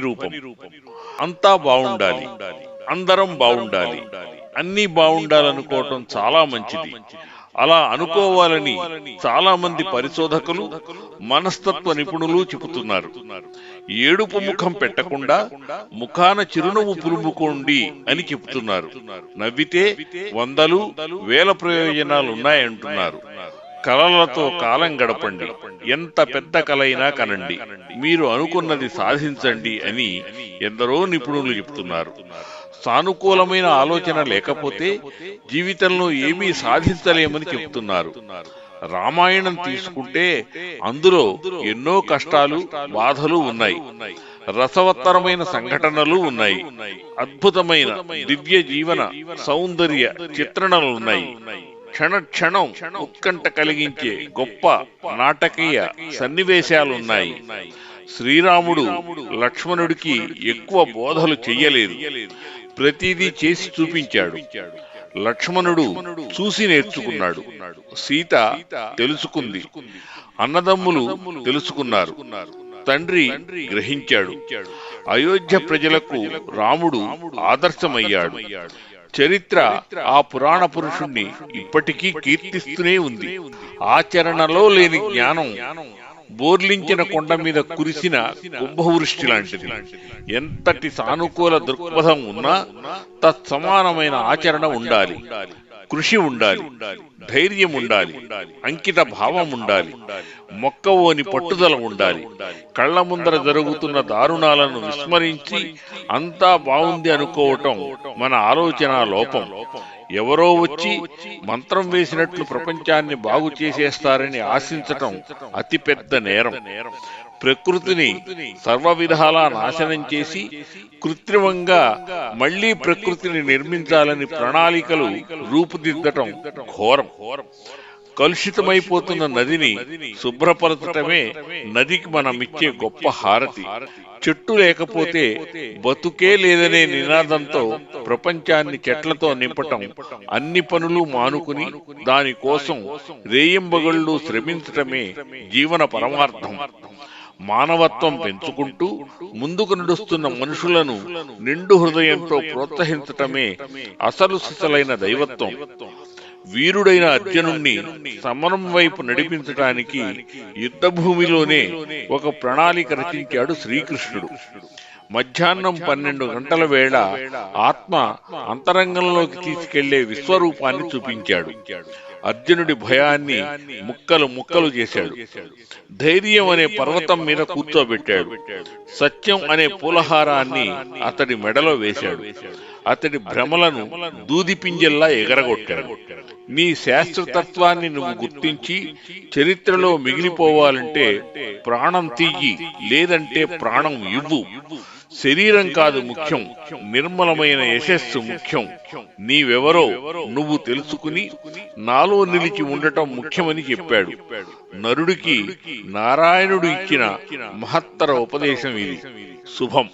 రూపం. అంతా బావుండాలి, అందరం బావుండాలి, అన్నీ బావుండాలనుకోవటం చాలా మంచిది. అలా అనుకోవాలని చాలా మంది పరిశోధకులు, మనస్తత్వ నిపుణులు చెబుతున్నారు. ఏడుపు ముఖం పెట్టకుండా ముఖాన చిరునవ్వు పులుముకోండి అని చెబుతున్నారు. నవ్వితే వందలు వేల ప్రయోజనాలు ఉన్నాయంటున్నారు. కలలతో కాలం గడపండి, ఎంత పెద్ద కలైనా కనండి, మీరు అనుకున్నది సాధించండి అని ఎందరో నిపుణులు చెప్తున్నారు. సానుకూలమైన ఆలోచన లేకపోతే జీవితంలో ఏమీ సాధించలేమని చెప్తున్నారు. రామాయణం తీసుకుంటే అందులో ఎన్నో కష్టాలు, బాధలు ఉన్నాయి. రసవత్తరమైన సంఘటనలు ఉన్నాయి. అద్భుతమైన దివ్య జీవన సౌందర్య చిత్రణలున్నాయి. క్షణ క్షణం ఉత్కంఠ కలిగించే గొప్ప నాటకీయ సన్నివేశాలున్నాయి. శ్రీరాముడు లక్ష్మణుడికి ఎక్కువ బోధలు చెయ్యలేదు, ప్రతిదీ చేసి చూపించాడు. లక్ష్మణుడు చూసి నేర్చుకున్నాడు, సీత తెలుసుకుంది, అన్నదమ్ములు తెలుసుకున్నారు, తండ్రి గ్రహించాడు. అయోధ్య ప్రజలకు రాముడు ఆదర్శమయ్యాడు. చరిత్ర ఆ పురాణ పురుషుణ్ణి ఇప్పటికీ కీర్తిస్తూనే ఉంది. ఆచరణలో లేని జ్ఞానం బోర్లించిన కొండ మీద కురిసిన కుంభవృష్టి లాంటిది. ఎంతటి సానుకూల దృక్పథం ఉన్నా తత్సమానమైన ఆచరణ ఉండాలి, కృషి ఉండాలి, ధైర్యం ఉండాలి, అంకిత భావం ఉండాలి, మొక్కవోని పట్టుదల ఉండాలి. కళ్ల ముందర జరుగుతున్న దారుణాలను విస్మరించి అంతా బాగుంది అనుకోవటం మన ఆలోచన లోపం. ఎవరో వచ్చి మంత్రం వేసినట్లు ప్రపంచాన్ని బాగు చేసేస్తారని ఆశించటం అతిపెద్ద నేరం. ప్రకృతిని సర్వ విధాలా నాశనం చేసి కృత్రిమంగా మళ్లీ ప్రకృతిని నిర్మించాలని ప్రణాళికలు రూపుదిద్దటం ఘోరం. కలుషితమైపోతున్న నదిని శుభ్రపరచటమే నదికి మనమిచ్చే గొప్ప హారతి. చెట్టు లేకపోతే బతుకే లేదనే నినాదంతో ప్రపంచాన్ని చెట్లతో నింపటం, అన్ని పనులు మానుకుని దానికోసం రేయింబగళ్ళు శ్రమించటమే జీవన పరమార్థం. మానవత్వం పెంచుకుంటూ ముందుకు నడుస్తున్న మనుషులను నిండు హృదయంతో ప్రోత్సహించటమే అసలు సిసలైన దైవత్వం. వీరుడైన అర్జునుణ్ణి సమరం వైపు నడిపించటానికి యుద్ధ భూమిలోనే ఒక ప్రణాళిక రచించాడు శ్రీకృష్ణుడు. మధ్యాహ్నం 12 గంటల వేళ ఆత్మ అంతరంగంలోకి తీసుకెళ్లే విశ్వరూపాన్ని చూపించాడు. అర్జునుడి భయాన్ని ముక్కలు ముక్కలు చేశాడు. ధైర్యం అనే పర్వతం మీద కూర్చోబెట్టాడు. సత్యం అనే పూలహారాన్ని అతడి మెడలో వేశాడు. అతడి భ్రమలను దూదిపింజల్లా ఎగరగొట్టాడు. నీ శాస్త్రతత్వాన్ని నువ్వు గుర్తించి చరిత్రలో మిగిలిపోవాలంటే ప్రాణం తీయి, లేదంటే ప్రాణం ఇవ్వు. శరీరం కాదు ముఖ్యం, నిర్మలమైన యశస్సు ముఖ్యం. నీవెవరో నువ్వు తెలుసుకుని నాలో నిలిచి ఉండటం ముఖ్యమని చెప్పాడు. నరుడికి నారాయణుడు ఇచ్చిన మహత్తర ఉపదేశం ఇది. శుభం.